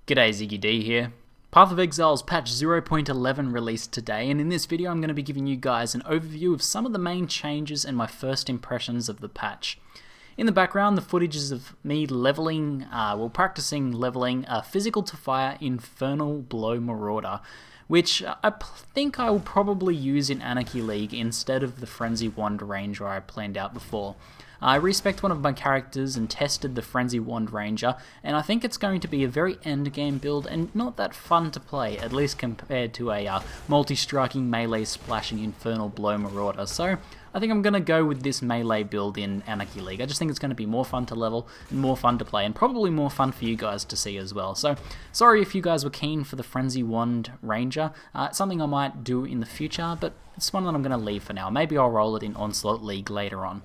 G'day, ZiggyD here. Path of Exile's patch 0.11 released today, and in this video I'm going to be giving you guys an overview of some of the main changes and my first impressions of the patch. In the background, the footage is of me practicing leveling a physical to fire Infernal Blow Marauder, which I think I will probably use in Anarchy League instead of the Frenzy Wand Ranger I planned out before. I respect one of my characters and tested the Frenzy Wand Ranger, and I think it's going to be a very endgame build and not that fun to play, at least compared to a multi-striking melee splashing Infernal Blow Marauder. So I think I'm going to go with this melee build in Anarchy League. I just think it's going to be more fun to level and more fun to play, and probably more fun for you guys to see as well. So sorry if you guys were keen for the Frenzy Wand Ranger. It's something I might do in the future, but it's one that I'm going to leave for now. Maybe I'll roll it in Onslaught League later on.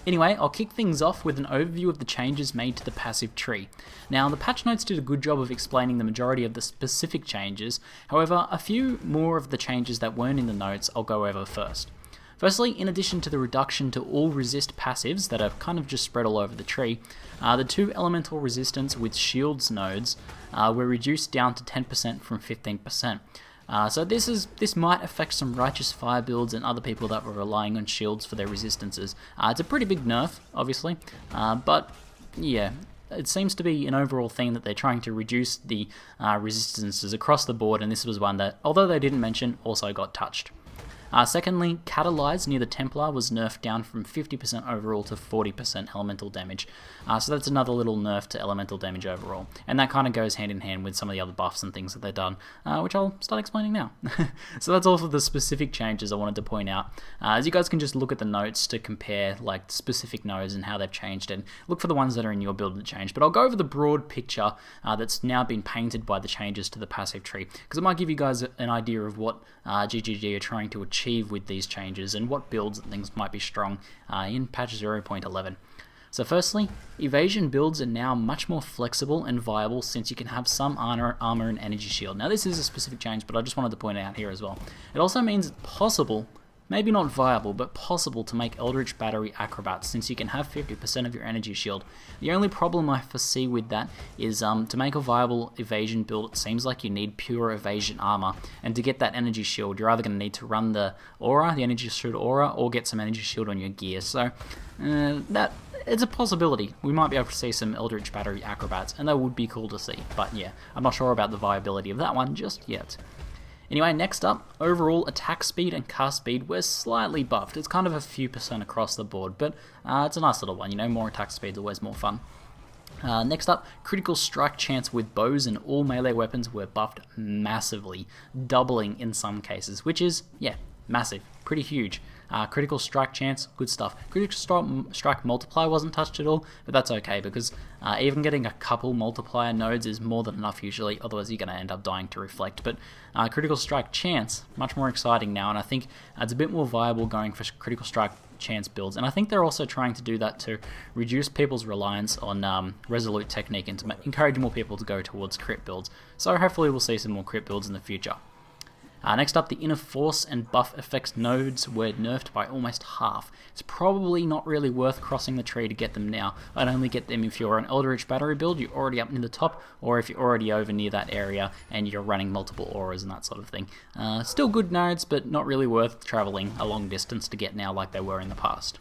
Anyway, I'll kick things off with an overview of the changes made to the passive tree. Now, the patch notes did a good job of explaining the majority of the specific changes. However, a few more of the changes that weren't in the notes I'll go over first. Firstly, in addition to the reduction to all resist passives that are kind of just spread all over the tree, the 2 elemental resistance with shields nodes were reduced down to 10% from 15%. So this might affect some Righteous Fire builds and other people that were relying on shields for their resistances. It's a pretty big nerf, obviously, but yeah, it seems to be an overall thing that they're trying to reduce the resistances across the board, and this was one that, although they didn't mention, also got touched. Secondly, Catalyze near the Templar was nerfed down from 50% overall to 40% elemental damage. So that's another little nerf to elemental damage overall. And that kind of goes hand in hand with some of the other buffs and things that they've done, which I'll start explaining now. So that's all for the specific changes I wanted to point out. As you guys can just look at the notes to compare like specific nodes and how they've changed, and look for the ones that are in your build that change. But I'll go over the broad picture that's now been painted by the changes to the passive tree, because it might give you guys an idea of what ZiggyD are trying to achieve with these changes and what builds and things might be strong in patch 0.11. So firstly, evasion builds are now much more flexible and viable since you can have some armor and energy shield. Now this is a specific change, but I just wanted to point it out here as well. It also means it's possible, maybe not viable, but possible to make Eldritch Battery Acrobats, since you can have 50% of your energy shield. The only problem I foresee with that is to make a viable evasion build, it seems like you need pure evasion armor, and to get that energy shield, you're either going to need to run the aura, the energy shield aura, or get some energy shield on your gear. So that it's a possibility. We might be able to see some Eldritch Battery Acrobats, and that would be cool to see. But yeah, I'm not sure about the viability of that one just yet. Anyway, next up, overall attack speed and cast speed were slightly buffed. It's kind of a few % across the board, but it's a nice little one, you know, more attack speed is always more fun. Next up, critical strike chance with bows and all melee weapons were buffed massively, doubling in some cases, which is, yeah, massive, pretty huge. Critical strike chance, good stuff. Critical strike multiplier wasn't touched at all, but that's okay, because even getting a couple multiplier nodes is more than enough usually, otherwise you're going to end up dying to reflect. But critical strike chance, much more exciting now, and I think it's a bit more viable going for critical strike chance builds, and I think they're also trying to do that to reduce people's reliance on resolute technique and to encourage more people to go towards crit builds. So hopefully we'll see some more crit builds in the future. Next up, the inner force and buff effects nodes were nerfed by almost half. It's probably not really worth crossing the tree to get them now. I'd only get them if you're an Eldritch Battery build, you're already up near the top, or if you're already over near that area and you're running multiple auras and that sort of thing. Still good nodes, but not really worth traveling a long distance to get now like they were in the past.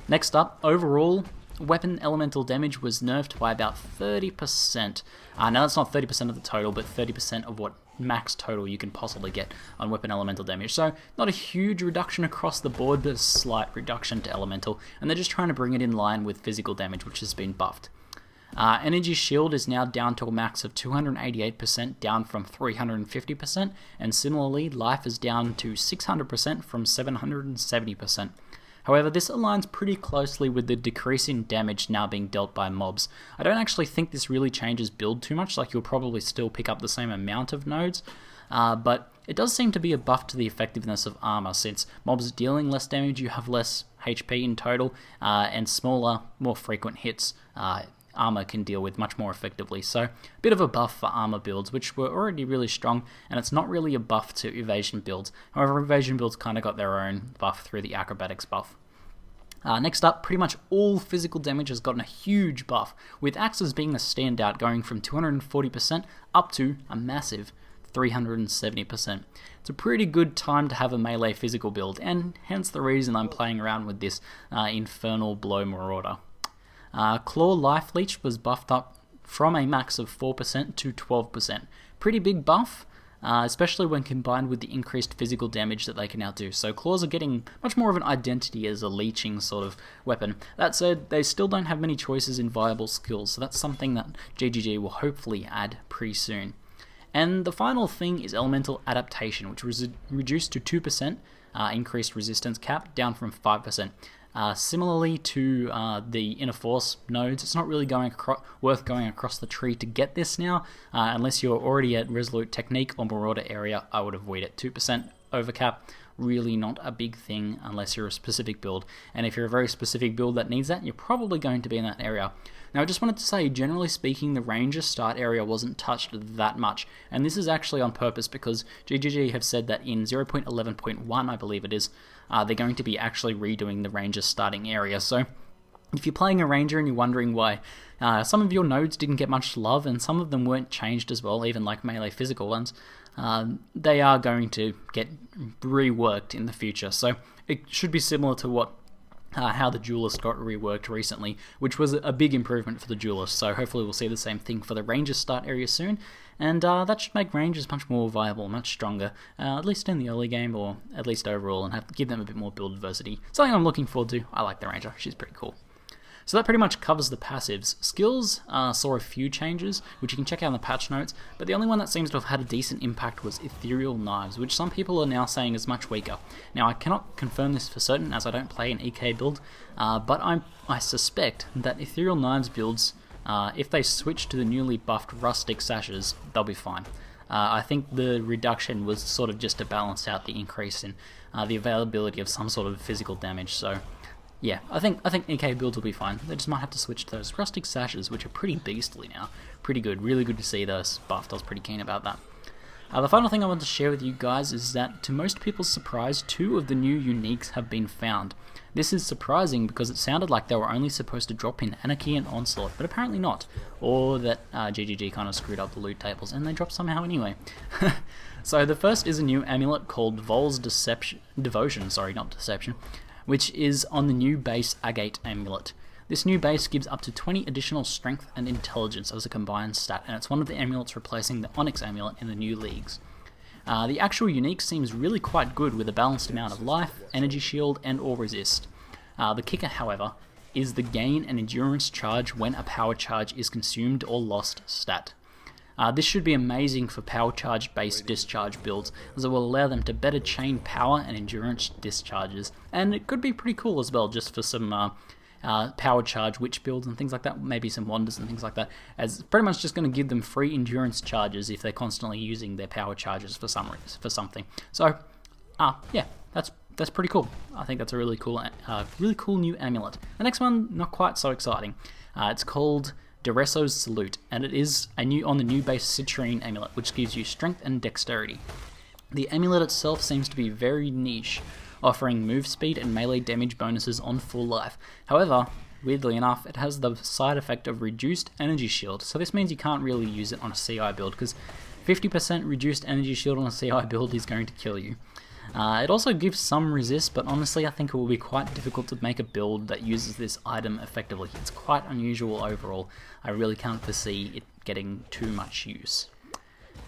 Next up, overall, weapon elemental damage was nerfed by about 30%. Now that's not 30% of the total, but 30% of what max total you can possibly get on weapon elemental damage. So not a huge reduction across the board, but a slight reduction to elemental, and they're just trying to bring it in line with physical damage, which has been buffed. Energy shield is now down to a max of 288%, down from 350%, and similarly life is down to 600% from 770%. However, this aligns pretty closely with the decrease in damage now being dealt by mobs. I don't actually think this really changes build too much, like you'll probably still pick up the same amount of nodes, but it does seem to be a buff to the effectiveness of armor, since mobs dealing less damage, you have less HP in total, and smaller, more frequent hits armor can deal with much more effectively. So a bit of a buff for armor builds, which were already really strong, and it's not really a buff to evasion builds. However, evasion builds kind of got their own buff through the acrobatics buff. Next up, pretty much all physical damage has gotten a huge buff, with axes being the standout, going from 240% up to a massive 370%. It's a pretty good time to have a melee physical build, and hence the reason I'm playing around with this Infernal Blow Marauder. Claw Life Leech was buffed up from a max of 4% to 12%. Pretty big buff, especially when combined with the increased physical damage that they can now do. So claws are getting much more of an identity as a leeching sort of weapon. That said, they still don't have many choices in viable skills, so that's something that ZiggyD will hopefully add pretty soon. And the final thing is Elemental Adaptation, which was reduced to 2%, increased resistance cap, down from 5%. Similarly to the Inner Force nodes, it's not really worth going across the tree to get this now, unless you're already at Resolute Technique or Marauder area. I would avoid it. 2% overcap, really not a big thing unless you're a specific build, and if you're a very specific build that needs that, you're probably going to be in that area. Now I just wanted to say, generally speaking, the Ranger start area wasn't touched that much, and this is actually on purpose because ZiggyD have said that in 0.11.1, I believe it is, they're going to be actually redoing the Ranger starting area. So if you're playing a Ranger and you're wondering why some of your nodes didn't get much love and some of them weren't changed as well, even like melee physical ones, they are going to get reworked in the future. So it should be similar to what how the Duelist got reworked recently, which was a big improvement for the Duelist. So hopefully we'll see the same thing for the Ranger start area soon, and that should make Rangers much more viable, much stronger, at least in the early game, or at least overall, and give them a bit more build diversity. Something I'm looking forward to. I like the Ranger, she's pretty cool. So that pretty much covers the passives. Skills saw a few changes, which you can check out in the patch notes, but the only one that seems to have had a decent impact was Ethereal Knives, which some people are now saying is much weaker. Now I cannot confirm this for certain as I don't play an EK build, but I suspect that Ethereal Knives builds, if they switch to the newly buffed Rustic Sashes, they'll be fine. I think the reduction was sort of just to balance out the increase in the availability of some sort of physical damage, so yeah, I think EK builds will be fine. They just might have to switch to those Rustic Sashes, which are pretty beastly now. Pretty good, really good to see those buffed. I was pretty keen about that. The final thing I want to share with you guys is that, to most people's surprise, 2 of the new uniques have been found. This is surprising because it sounded like they were only supposed to drop in Anarchy and Onslaught, but apparently not. Or that ZiggyD kind of screwed up the loot tables and they dropped somehow anyway. So the first is a new amulet called Vol's Devotion, which is on the new base Agate amulet. This new base gives up to 20 additional strength and intelligence as a combined stat, and it's one of the amulets replacing the Onyx amulet in the new leagues. The actual unique seems really quite good with a balanced amount of life, energy shield, and or resist. The kicker, however, is the gain an endurance charge when a power charge is consumed or lost stat. This should be amazing for power charge based discharge builds, as it will allow them to better chain power and endurance discharges, and it could be pretty cool as well, just for some power charge witch builds and things like that, maybe some wanders and things like that, as it's pretty much just going to give them free endurance charges if they're constantly using their power charges for something. So yeah, that's pretty cool. I think that's a really cool new amulet. The next one, not quite so exciting. It's called Dereso's Salute, and it is on the new base Citrine amulet, which gives you strength and dexterity. The amulet itself seems to be very niche, offering move speed and melee damage bonuses on full life. However, weirdly enough, it has the side effect of reduced energy shield, so this means you can't really use it on a CI build, because 50% reduced energy shield on a CI build is going to kill you. It also gives some resist, but honestly I think it will be quite difficult to make a build that uses this item effectively. It's quite unusual overall. I really can't foresee it getting too much use.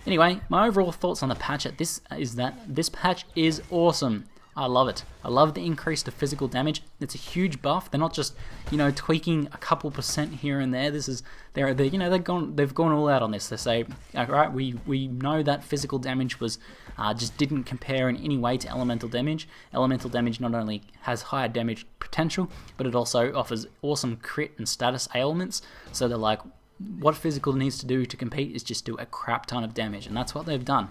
Anyway, my overall thoughts on the patch is that this patch is awesome. I love it. I love the increase to physical damage. It's a huge buff. They're not just, tweaking a couple % here and there. This is they've gone all out on this. They say, all right, we know that physical damage was just didn't compare in any way to elemental damage. Elemental damage not only has higher damage potential, but it also offers awesome crit and status ailments. So they're like, what physical needs to do to compete is just do a crap ton of damage, and that's what they've done.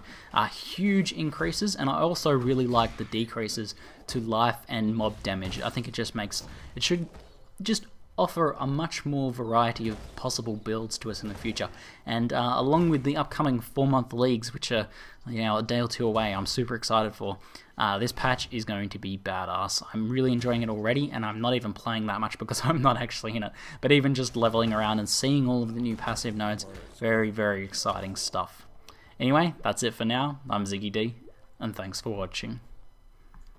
Huge increases, and I also really like the decreases to life and mob damage. I think it should just offer a much more variety of possible builds to us in the future. And along with the upcoming 4-month leagues, which are a day or two away, I'm super excited for. This patch is going to be badass. I'm really enjoying it already, and I'm not even playing that much because I'm not actually in it. But even just leveling around and seeing all of the new passive nodes, very, very exciting stuff. Anyway, that's it for now. I'm ZiggyD, and thanks for watching.